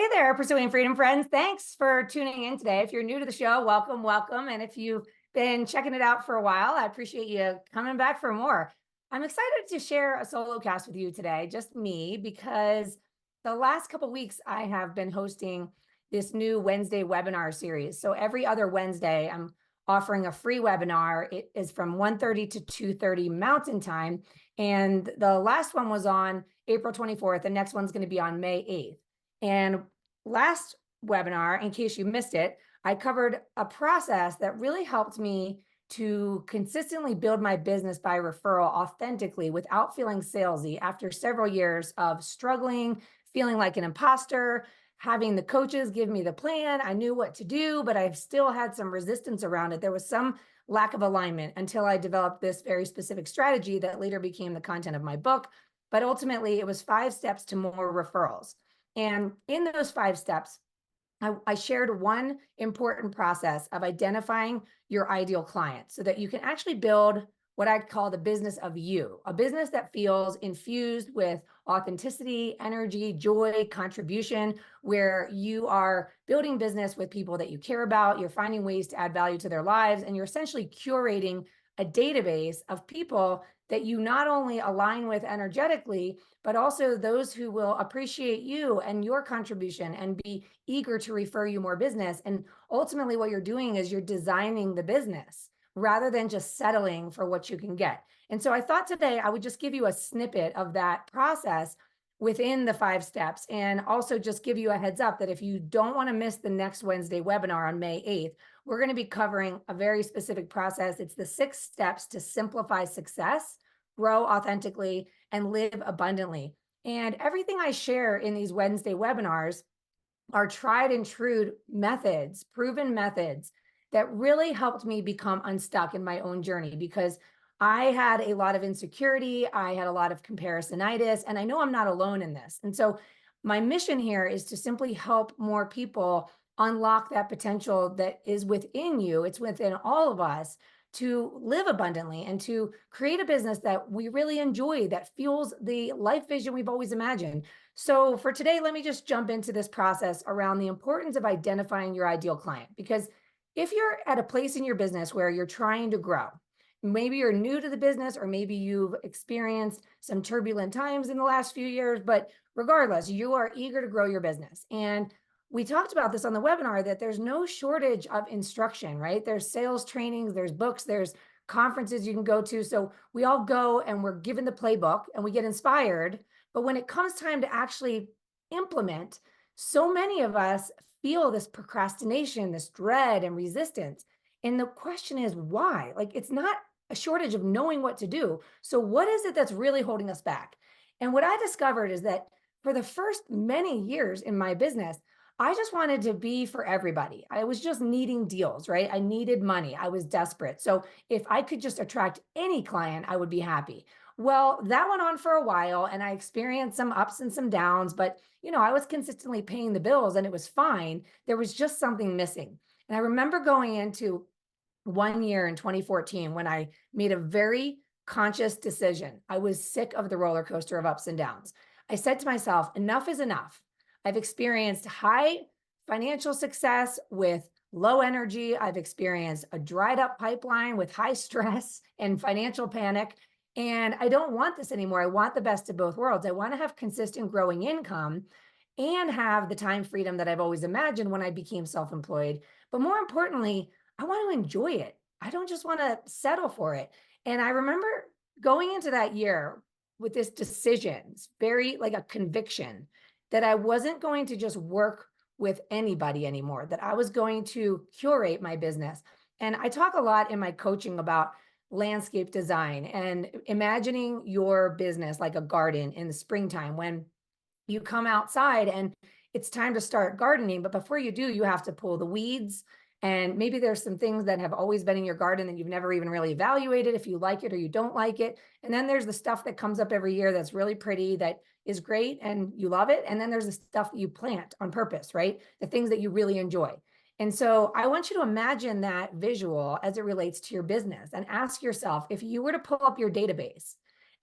Hey there, Pursuing Freedom friends. Thanks for tuning in today. If you're new to the show, welcome, welcome. And if you've been checking it out for a while, I appreciate you coming back for more. I'm excited to share a solo cast with you today, just me, because the last couple of weeks I have been hosting this new Wednesday webinar series. So every other Wednesday, I'm offering a free webinar. It is from 1:30 to 2:30 Mountain Time. And the last one was on April 24th. The next one's going to be on May 8th. And last webinar, in case you missed it, I covered a process that really helped me to consistently build my business by referral authentically without feeling salesy after several years of struggling, feeling like an imposter, having the coaches give me the plan. I knew what to do, but I still had some resistance around it. There was some lack of alignment until I developed this very specific strategy that later became the content of my book. But ultimately, it was 5 steps to more referrals. And in those 5 steps, I shared one important process of identifying your ideal client so that you can actually build what I call the business of you, a business that feels infused with authenticity, energy, joy, contribution, where you are building business with people that you care about, you're finding ways to add value to their lives, and you're essentially curating a database of people that you not only align with energetically, but also those who will appreciate you and your contribution and be eager to refer you more business. And ultimately what you're doing is you're designing the business rather than just settling for what you can get. And so I thought today I would just give you a snippet of that process within the 5 steps, and also just give you a heads up that if you don't want to miss the next Wednesday webinar on May 8th, we're going to be covering a very specific process. It's the 6 steps to simplify success, grow authentically, and live abundantly. And everything I share in these Wednesday webinars are tried and true methods, proven methods that really helped me become unstuck in my own journey, because I had a lot of insecurity, I had a lot of comparisonitis, and I know I'm not alone in this. And so my mission here is to simply help more people unlock that potential that is within you. It's within all of us to live abundantly and to create a business that we really enjoy, that fuels the life vision we've always imagined. So for today, let me just jump into this process around the importance of identifying your ideal client. Because if you're at a place in your business where you're trying to grow, maybe you're new to the business, or maybe you've experienced some turbulent times in the last few years, but regardless, you are eager to grow your business. And we talked about this on the webinar, that there's no shortage of instruction, right? There's sales trainings, there's books, there's conferences you can go to. So we all go and we're given the playbook and we get inspired. But when it comes time to actually implement, so many of us feel this procrastination, this dread and resistance. And the question is why? Like, it's not a shortage of knowing what to do. So what is it that's really holding us back? And what I discovered is that for the first many years in my business, I just wanted to be for everybody. I was just needing deals, right? I needed money. I was desperate. So if I could just attract any client, I would be happy. Well, that went on for a while and I experienced some ups and some downs, but I was consistently paying the bills and it was fine. There was just something missing. And I remember going into one year in 2014 when I made a very conscious decision. I was sick of the roller coaster of ups and downs. I said to myself, enough is enough. I've experienced high financial success with low energy. I've experienced a dried up pipeline with high stress and financial panic. And I don't want this anymore. I want the best of both worlds. I want to have consistent growing income and have the time freedom that I've always imagined when I became self-employed. But more importantly, I want to enjoy it. I don't just want to settle for it. And I remember going into that year with this decision, very like a conviction that I wasn't going to just work with anybody anymore, that I was going to curate my business. And I talk a lot in my coaching about landscape design and imagining your business like a garden in the springtime when you come outside and it's time to start gardening. But before you do, you have to pull the weeds. And maybe there's some things that have always been in your garden that you've never even really evaluated if you like it or you don't like it. And then there's the stuff that comes up every year that's really pretty, that is great and you love it. And then there's the stuff that you plant on purpose, right? The things that you really enjoy. And so I want you to imagine that visual as it relates to your business and ask yourself, if you were to pull up your database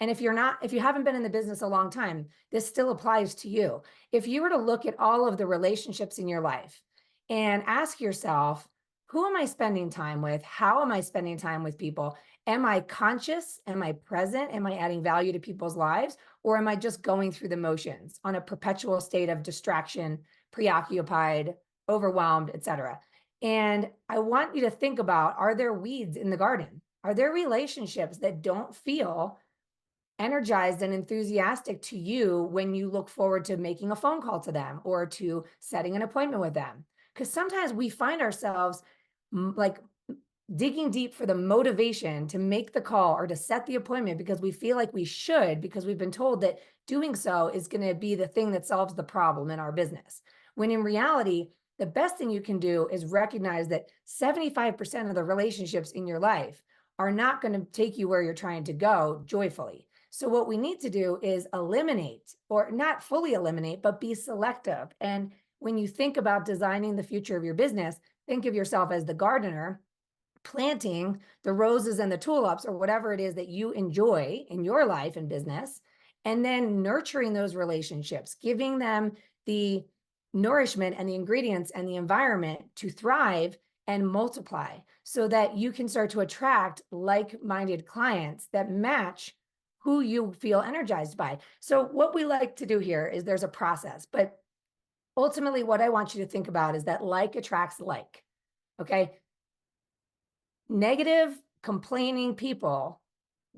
And if you haven't been in the business a long time, this still applies to you. If you were to look at all of the relationships in your life and ask yourself, who am I spending time with? How am I spending time with people? Am I conscious? Am I present? Am I adding value to people's lives? Or am I just going through the motions on a perpetual state of distraction, preoccupied, overwhelmed, etc.? And I want you to think about, are there weeds in the garden? Are there relationships that don't feel energized and enthusiastic to you when you look forward to making a phone call to them or to setting an appointment with them? Because sometimes we find ourselves like digging deep for the motivation to make the call or to set the appointment because we feel like we should, because we've been told that doing so is going to be the thing that solves the problem in our business. When in reality, the best thing you can do is recognize that 75% of the relationships in your life are not going to take you where you're trying to go joyfully. So what we need to do is eliminate, or not fully eliminate, but be selective. And when you think about designing the future of your business, think of yourself as the gardener planting the roses and the tulips or whatever it is that you enjoy in your life and business, and then nurturing those relationships, giving them the nourishment and the ingredients and the environment to thrive and multiply so that you can start to attract like-minded clients that match who you feel energized by. So what we like to do here is there's a process, but ultimately what I want you to think about is that like attracts like, okay? Negative, complaining people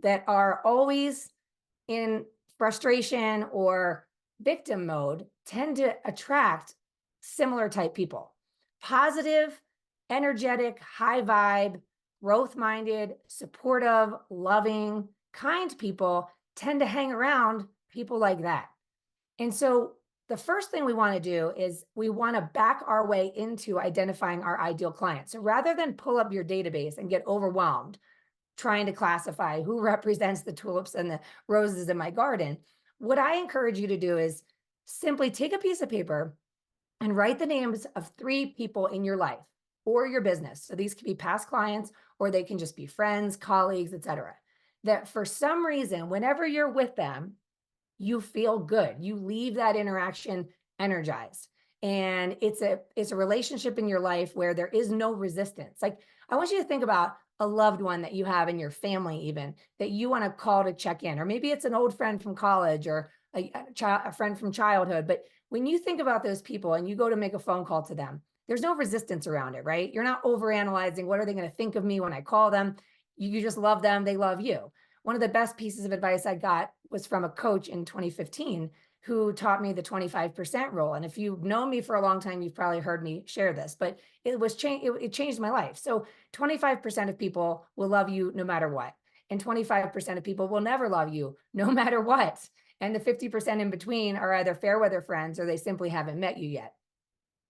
that are always in frustration or victim mode tend to attract similar type people. Positive, energetic, high vibe, growth-minded, supportive, loving, kind people tend to hang around people like that. And so the first thing we want to do is we want to back our way into identifying our ideal client. So rather than pull up your database and get overwhelmed trying to classify who represents the tulips and the roses in my garden, what I encourage you to do is simply take a piece of paper and write the names of 3 people in your life or your business. So these can be past clients, or they can just be friends, colleagues, etc. That for some reason, whenever you're with them, you feel good. You leave that interaction energized. And it's a relationship in your life where there is no resistance. Like, I want you to think about a loved one that you have in your family, even that you want to call to check in, or maybe it's an old friend from college or a friend from childhood. But when you think about those people and you go to make a phone call to them, there's no resistance around it, right? You're not overanalyzing, what are they going to think of me when I call them? You just love them. They love you. One of the best pieces of advice I got was from a coach in 2015 who taught me the 25% rule. And if you've known me for a long time, you've probably heard me share this, but it changed my life. So 25% of people will love you no matter what. And 25% of people will never love you no matter what. And the 50% in between are either fair weather friends or they simply haven't met you yet.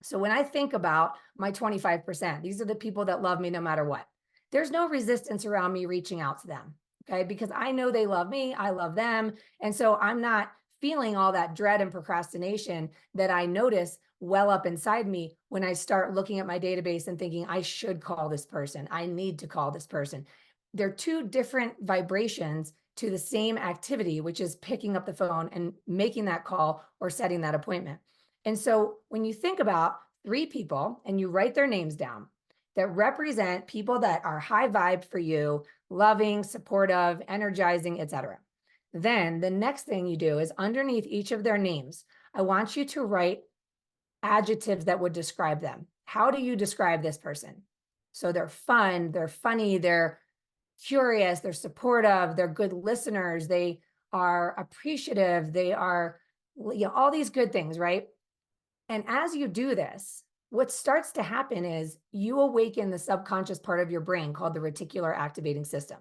So when I think about my 25%, these are the people that love me no matter what. There's no resistance around me reaching out to them. Okay, because I know they love me, I love them. And so I'm not feeling all that dread and procrastination that I notice well up inside me when I start looking at my database and thinking, I should call this person. I need to call this person. They're 2 different vibrations to the same activity, which is picking up the phone and making that call or setting that appointment. And so when you think about 3 people and you write their names down that represent people that are high vibe for you, loving, supportive, energizing, etc. Then the next thing you do is underneath each of their names, I want you to write adjectives that would describe them. How do you describe this person? So they're fun, they're funny, they're curious, they're supportive, they're good listeners, they are appreciative, they are, all these good things, right? And as you do this, what starts to happen is you awaken the subconscious part of your brain called the reticular activating system.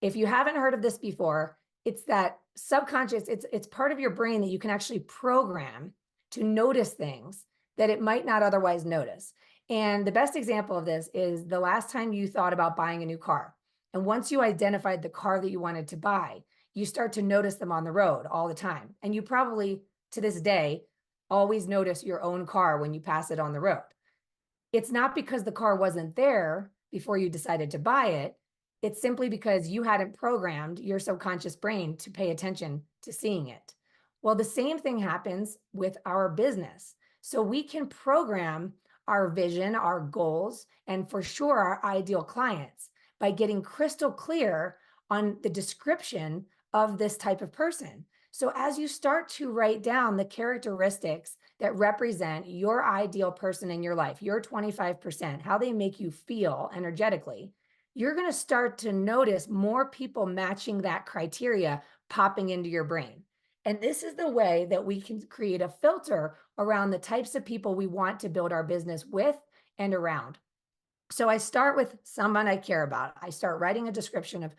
If you haven't heard of this before, it's that subconscious, it's part of your brain that you can actually program to notice things that it might not otherwise notice. And the best example of this is the last time you thought about buying a new car. And once you identified the car that you wanted to buy, you start to notice them on the road all the time. And you probably, to this day, always notice your own car when you pass it on the road. It's not because the car wasn't there before you decided to buy it. It's simply because you hadn't programmed your subconscious brain to pay attention to seeing it. Well, the same thing happens with our business. So we can program our vision, our goals, and for sure our ideal clients by getting crystal clear on the description of this type of person. So as you start to write down the characteristics that represent your ideal person in your life, your 25%, how they make you feel energetically, you're going to start to notice more people matching that criteria popping into your brain. And this is the way that we can create a filter around the types of people we want to build our business with and around. So I start with someone I care about. I start writing a description of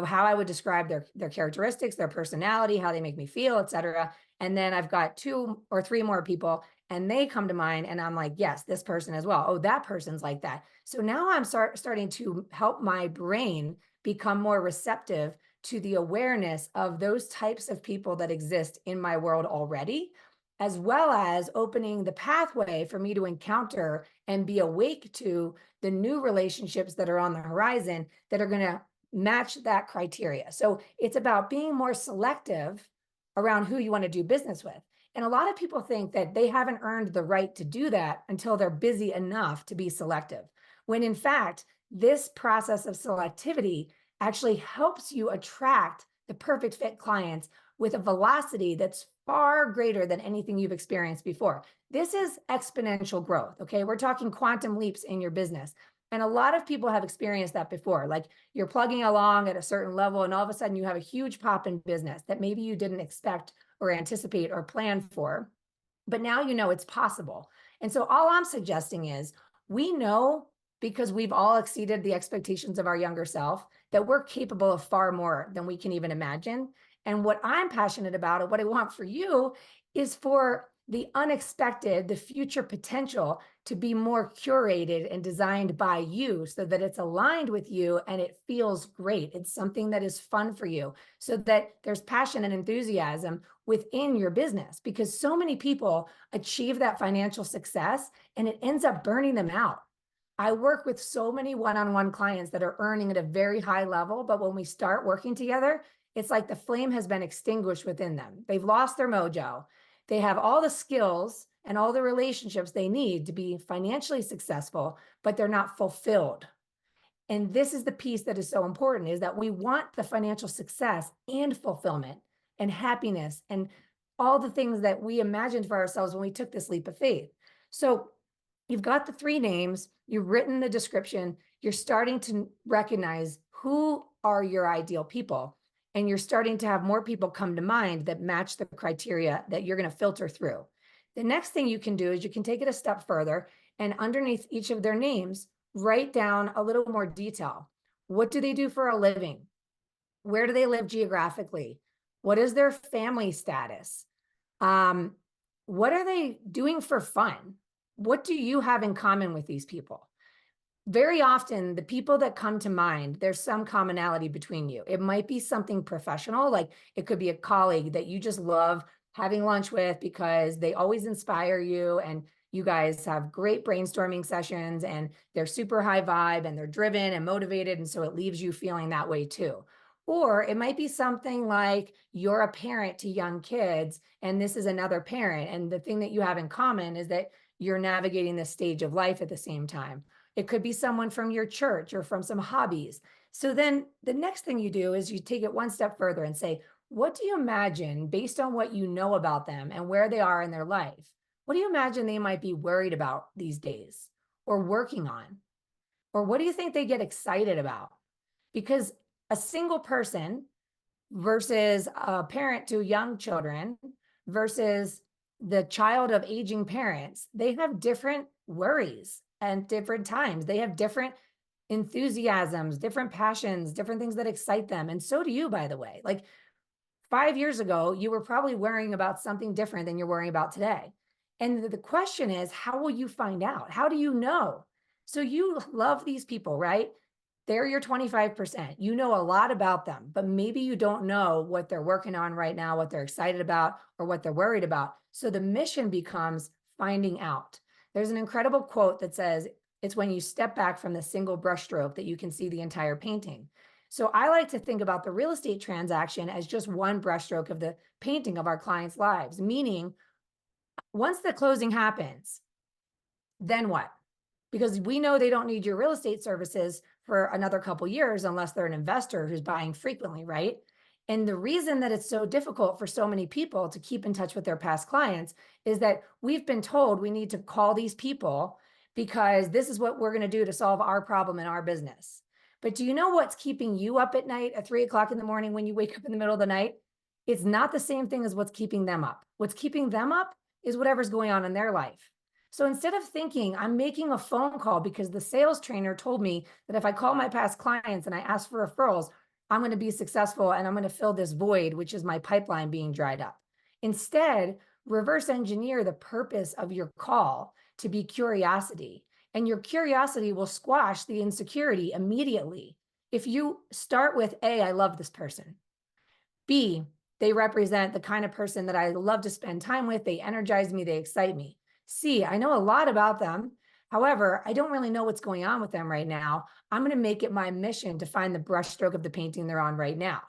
how I would describe their characteristics, their personality, how they make me feel, et cetera. And then I've got 2 or 3 more people and they come to mind and I'm like, yes, this person as well. Oh, that person's like that. So now I'm starting to help my brain become more receptive to the awareness of those types of people that exist in my world already, as well as opening the pathway for me to encounter and be awake to the new relationships that are on the horizon that are going to match that criteria. So it's about being more selective around who you want to do business with. And a lot of people think that they haven't earned the right to do that until they're busy enough to be selective. When in fact, this process of selectivity actually helps you attract the perfect fit clients with a velocity that's far greater than anything you've experienced before. This is exponential growth, okay? We're talking quantum leaps in your business. And a lot of people have experienced that before. Like you're plugging along at a certain level and all of a sudden you have a huge pop in business that maybe you didn't expect or anticipate or plan for, but now you know it's possible. And so all I'm suggesting is we know, because we've all exceeded the expectations of our younger self, that we're capable of far more than we can even imagine. And what I'm passionate about and what I want for you is for the unexpected, the future potential to be more curated and designed by you so that it's aligned with you and it feels great. It's something that is fun for you so that there's passion and enthusiasm within your business, because so many people achieve that financial success and it ends up burning them out. I work with so many one-on-one clients that are earning at a very high level, but when we start working together, it's like the flame has been extinguished within them. They've lost their mojo. They have all the skills and all the relationships they need to be financially successful, but they're not fulfilled. And this is the piece that is so important, is that we want the financial success and fulfillment and happiness and all the things that we imagined for ourselves when we took this leap of faith. So you've got the 3 names, you've written the description, you're starting to recognize who are your ideal people. And you're starting to have more people come to mind that match the criteria that you're going to filter through. The next thing you can do is you can take it a step further and underneath each of their names, write down a little more detail. What do they do for a living? Where do they live geographically? What is their family status? What are they doing for fun? What do you have in common with these people? Very often, the people that come to mind, there's some commonality between you. It might be something professional, like it could be a colleague that you just love having lunch with because they always inspire you and you guys have great brainstorming sessions and they're super high vibe and they're driven and motivated. And so it leaves you feeling that way too. Or it might be something like you're a parent to young kids and this is another parent. And the thing that you have in common is that you're navigating this stage of life at the same time. It could be someone from your church or from some hobbies. So then the next thing you do is you take it one step further and say, what do you imagine based on what you know about them and where they are in their life? What do you imagine they might be worried about these days or working on? Or what do you think they get excited about? Because a single person versus a parent to young children versus the child of aging parents, they have different worries and different times. They have different enthusiasms, different passions, different things that excite them. And so do you, by the way. Like 5 years ago, you were probably worrying about something different than you're worrying about today. And the question is, how will you find out? How do you know? So you love these people, right? They're your 25%. You know a lot about them, but maybe you don't know what they're working on right now, what they're excited about, or what they're worried about. So the mission becomes finding out. There's an incredible quote that says, it's when you step back from the single brushstroke that you can see the entire painting. So I like to think about the real estate transaction as just one brushstroke of the painting of our clients' lives, meaning once the closing happens, then what? Because we know they don't need your real estate services for another couple years unless they're an investor who's buying frequently, right? And the reason that it's so difficult for so many people to keep in touch with their past clients is that we've been told we need to call these people because this is what we're going to do to solve our problem in our business. But do you know what's keeping you up at night at 3 o'clock in the morning when you wake up in the middle of the night? It's not the same thing as what's keeping them up. What's keeping them up is whatever's going on in their life. So instead of thinking I'm making a phone call because the sales trainer told me that if I call my past clients and I ask for referrals, I'm going to be successful and I'm going to fill this void, which is my pipeline being dried up. Instead, reverse engineer the purpose of your call to be curiosity. And your curiosity will squash the insecurity immediately. If you start with A, I love this person. B, they represent the kind of person that I love to spend time with. They energize me, they excite me. C, I know a lot about them. However, I don't really know what's going on with them right now. I'm going to make it my mission to find the brushstroke of the painting they're on right now.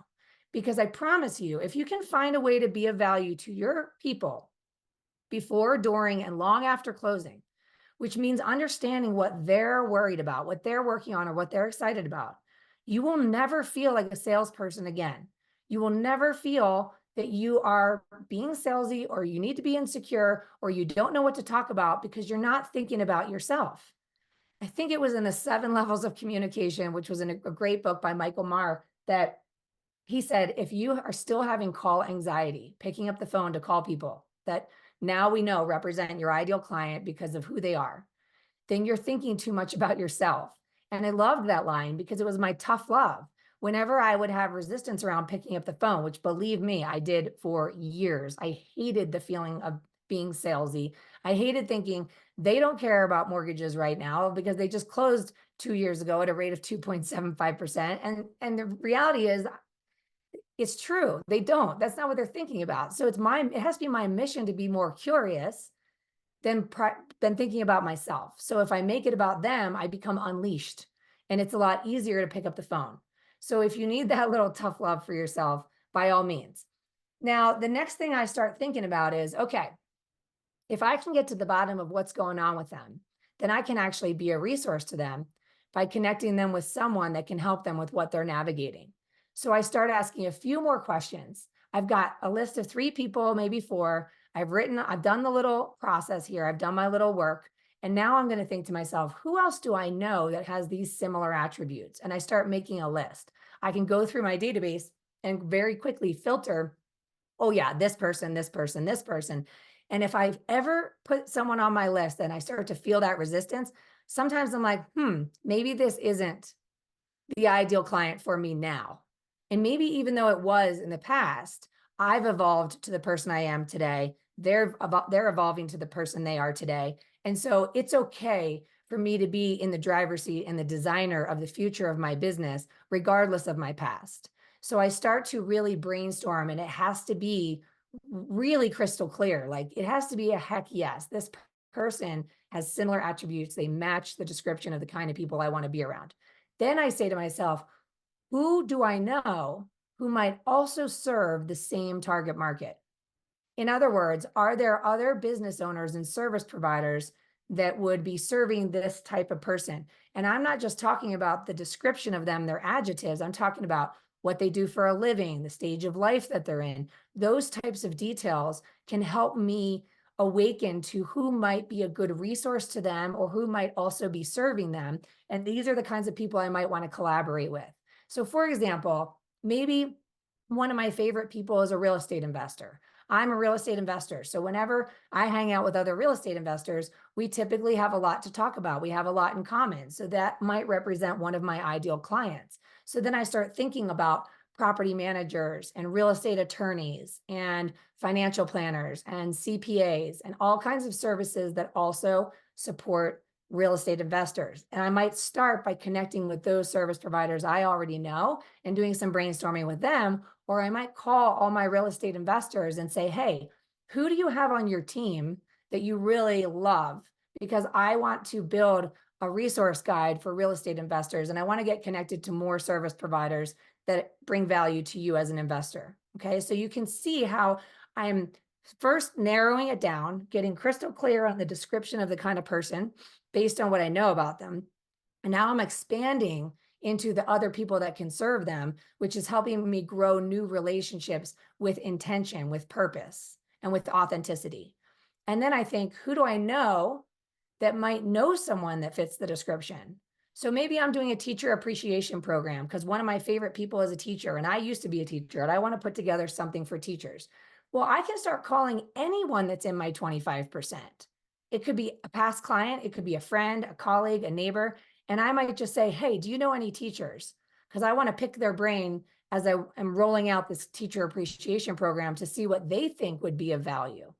Because I promise you, if you can find a way to be of value to your people before, during, and long after closing, which means understanding what they're worried about, what they're working on, or what they're excited about, you will never feel like a salesperson again. You will never feel that you are being salesy or you need to be insecure or you don't know what to talk about because you're not thinking about yourself. I think it was in the 7 Levels of Communication, which was in a great book by Michael Marr, that he said, if you are still having call anxiety, picking up the phone to call people that now we know represent your ideal client because of who they are, then you're thinking too much about yourself. And I loved that line because it was my tough love. Whenever I would have resistance around picking up the phone, which believe me, I did for years, I hated the feeling of being salesy. I hated thinking they don't care about mortgages right now because they just closed 2 years ago at a rate of 2.75%. And the reality is it's true. They don't. That's not what they're thinking about. So it has to be my mission to be more curious than thinking about myself. So if I make it about them, I become unleashed and it's a lot easier to pick up the phone. So if you need that little tough love for yourself, by all means. Now, the next thing I start thinking about is, okay, if I can get to the bottom of what's going on with them, then I can actually be a resource to them by connecting them with someone that can help them with what they're navigating. So I start asking a few more questions. I've got a list of 3 people, maybe 4. I've done the little process here. I've done my little work. And now I'm going to think to myself, who else do I know that has these similar attributes? And I start making a list. I can go through my database and very quickly filter, oh yeah, this person, this person, this person. And if I've ever put someone on my list and I start to feel that resistance, sometimes I'm like, maybe this isn't the ideal client for me now. And maybe even though it was in the past, I've evolved to the person I am today. They're evolving to the person they are today. And so it's okay for me to be in the driver's seat and the designer of the future of my business, regardless of my past. So I start to really brainstorm, and it has to be really crystal clear. Like it has to be a heck yes. This person has similar attributes. They match the description of the kind of people I want to be around. Then I say to myself, who do I know who might also serve the same target market? In other words, are there other business owners and service providers that would be serving this type of person? And I'm not just talking about the description of them, their adjectives. I'm talking about what they do for a living, the stage of life that they're in. Those types of details can help me awaken to who might be a good resource to them or who might also be serving them. And these are the kinds of people I might want to collaborate with. So for example, maybe one of my favorite people is a real estate investor. I'm a real estate investor. So whenever I hang out with other real estate investors, we typically have a lot to talk about. We have a lot in common. So that might represent one of my ideal clients. So then I start thinking about property managers and real estate attorneys and financial planners and CPAs and all kinds of services that also support real estate investors. And I might start by connecting with those service providers I already know and doing some brainstorming with them. Or I might call all my real estate investors and say, hey, who do you have on your team that you really love? Because I want to build a resource guide for real estate investors, and I want to get connected to more service providers that bring value to you as an investor. Okay, so you can see how I'm first narrowing it down, getting crystal clear on the description of the kind of person based on what I know about them. And now I'm expanding into the other people that can serve them, which is helping me grow new relationships with intention, with purpose, and with authenticity. And then I think, who do I know that might know someone that fits the description? So maybe I'm doing a teacher appreciation program because one of my favorite people is a teacher, and I used to be a teacher, and I want to put together something for teachers. Well, I can start calling anyone that's in my 25%. It could be a past client, it could be a friend, a colleague, a neighbor. And I might just say, hey, do you know any teachers? Because I want to pick their brain as I am rolling out this teacher appreciation program to see what they think would be of value.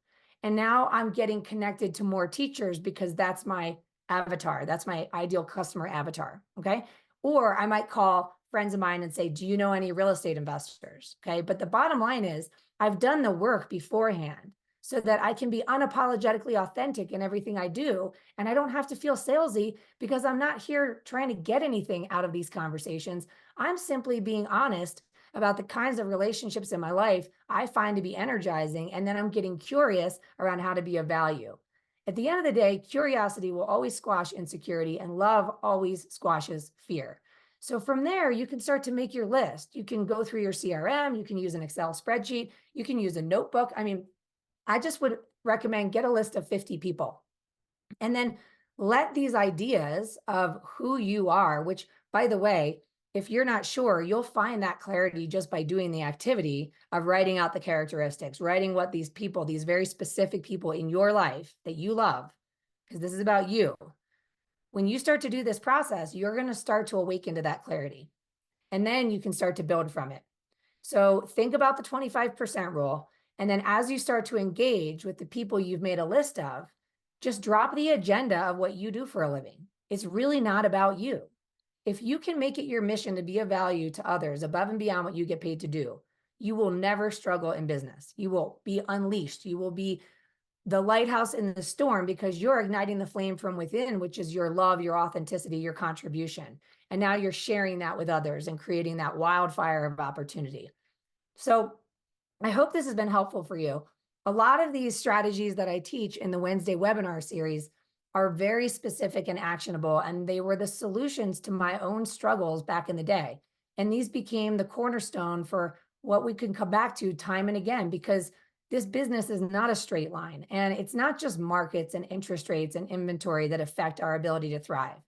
And now I'm getting connected to more teachers because that's my avatar. That's my ideal customer avatar. Okay. Or I might call friends of mine and say, do you know any real estate investors? Okay. But the bottom line is I've done the work beforehand so that I can be unapologetically authentic in everything I do. And I don't have to feel salesy because I'm not here trying to get anything out of these conversations. I'm simply being honest about the kinds of relationships in my life I find to be energizing. And then I'm getting curious around how to be of value. At the end of the day, curiosity will always squash insecurity, and love always squashes fear. So from there, you can start to make your list. You can go through your CRM, you can use an Excel spreadsheet, you can use a notebook. I mean, I just would recommend get a list of 50 people and then let these ideas of who you are, which, by the way, if you're not sure, you'll find that clarity just by doing the activity of writing out the characteristics, writing what these people, these very specific people in your life that you love, because this is about you. When you start to do this process, you're going to start to awaken to that clarity. And then you can start to build from it. So think about the 25% rule. And then as you start to engage with the people you've made a list of, just drop the agenda of what you do for a living. It's really not about you. If you can make it your mission to be of value to others above and beyond what you get paid to do, you will never struggle in business. You will be unleashed. You will be the lighthouse in the storm because you're igniting the flame from within, which is your love, your authenticity, your contribution. And now you're sharing that with others and creating that wildfire of opportunity. So I hope this has been helpful for you. A lot of these strategies that I teach in the Wednesday webinar series are very specific and actionable, and they were the solutions to my own struggles back in the day. And these became the cornerstone for what we can come back to time and again, because this business is not a straight line, and it's not just markets and interest rates and inventory that affect our ability to thrive.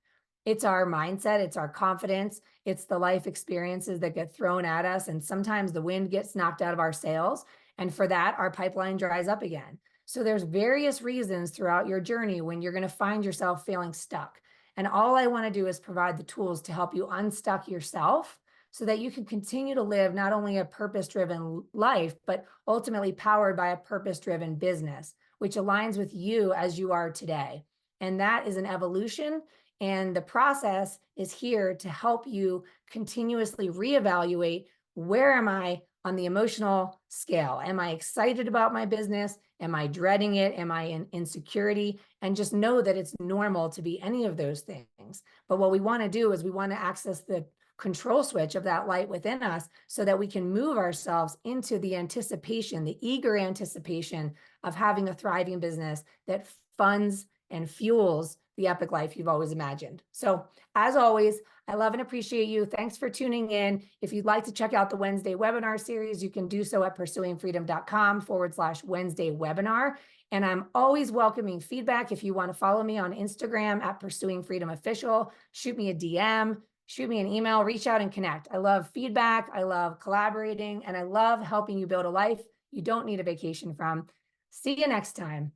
It's our mindset, it's our confidence, it's the life experiences that get thrown at us, and sometimes the wind gets knocked out of our sails, and for that, our pipeline dries up again. So there's various reasons throughout your journey when you're going to find yourself feeling stuck. And all I want to do is provide the tools to help you unstuck yourself so that you can continue to live not only a purpose-driven life, but ultimately powered by a purpose-driven business, which aligns with you as you are today. And that is an evolution. And the process is here to help you continuously reevaluate, where am I on the emotional scale? Am I excited about my business? Am I dreading it? Am I in insecurity? And just know that it's normal to be any of those things. But what we want to do is we want to access the control switch of that light within us so that we can move ourselves into the anticipation, the eager anticipation of having a thriving business that funds and fuels the epic life you've always imagined. So as always, I love and appreciate you. Thanks for tuning in. If you'd like to check out the Wednesday webinar series, you can do so at pursuingfreedom.com/Wednesday webinar. And I'm always welcoming feedback. If you want to follow me on Instagram at Pursuing Freedom Official, shoot me a DM, shoot me an email, reach out and connect. I love feedback. I love collaborating, and I love helping you build a life you don't need a vacation from. See you next time.